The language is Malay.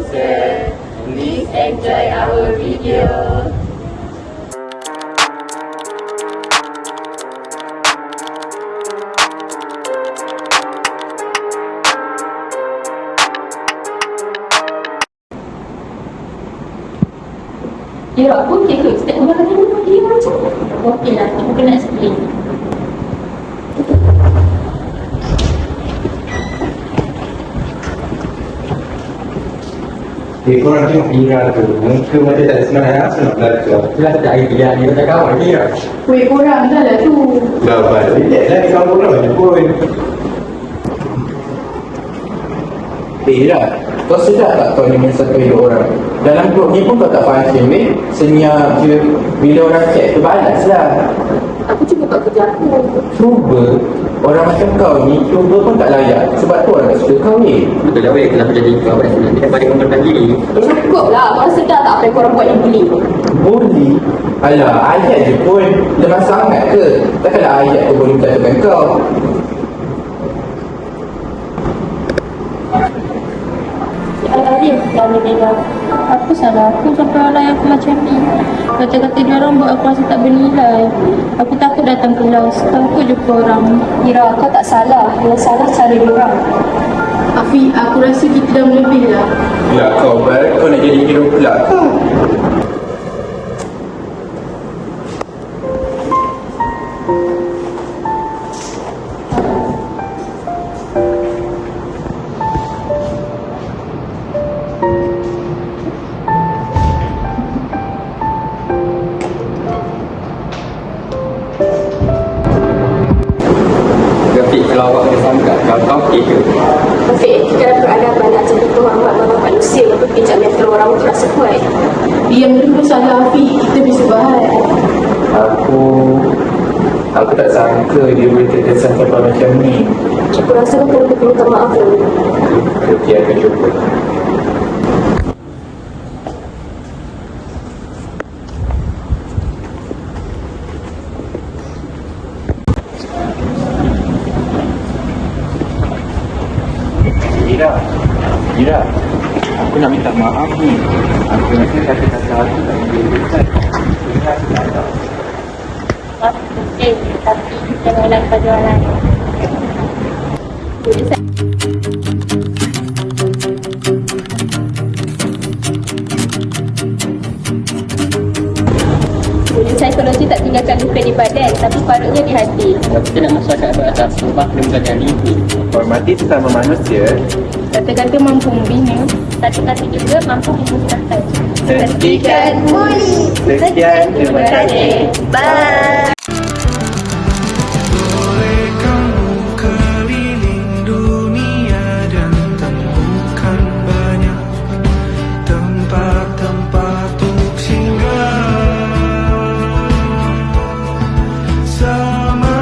sponsor. Please enjoy our video. Ya, aku okey ke? Setiap orang kata dia okey macam okey lah, aku kena explain. Korang tengok Ira tu, muka macam tak ada semangat rasa nak belajar. Jelas tak idea ni macam kawan ni lah. Weh, korang dah lah tu. Bapak, relax lah ni kawan korang je pun. Ira, kau sedar tak kau ni satu hidup orang? Dalam grup ni pun kau tak function weh. Senyap je. Bila orang chat tu balas lah. Aku cuba buat kerja aku. Cuba. Orang macam kau ni cuba pun tak layak. Sebab tu orang tak suka kau ni. Betul lah weh, kenapa jadi kau pada sebenarnya daripada mengundurkan diri. Cukup lah, korang sedar tak apa yang korang buat ni bully? Bully? Alah, ayat je pun. Lemah sangat ke? Takkanlah ayat tu boleh menjatuhkan kau. Arif dan Nina, apa salah aku sampai orang yang aku macam ni? Kata-kata dia orang buat aku rasa tak bernilai. Aku takut datang kelas, takut jumpa orang. Ira, kau tak salah. Yang salah cara dia orang. Afi, aku rasa kita dah melebih lah. Ya kau bar, kau nak jadi hero pula kau. Tapi kalau awak ada sangka, kau okey ke? Afiq, jika ada peradaban nak jadi tuan buat manusia untuk kejap level orang untuk rasa kuat. Diam dulu salah Afiq, kita bisa bahas. Aku tak sangka dia boleh terkesan sampai macam ni. Aku rasa kau perlu minta maaf dulu. Okey, akan cuba. Ira, aku nak minta maaf ni. Aku rasa kata-kata aku tak boleh betul. Ira, aku tak tahu. Okey, tapi jangan ulang pada orang lain. Ujian psikologi tak tinggalkan luka di badan, tapi parutnya di hati. Kita nak masyarakat beratas rumah kena belajar diri. Hormati sesama manusia. Kata-kata mampu membina, kata-kata juga mampu memusnahkan. Hentikan bully. Sekian, terima kasih. Bye. Boleh kamu keliling dunia dan temukan banyak tempat-tempat untuk singgah. Sementara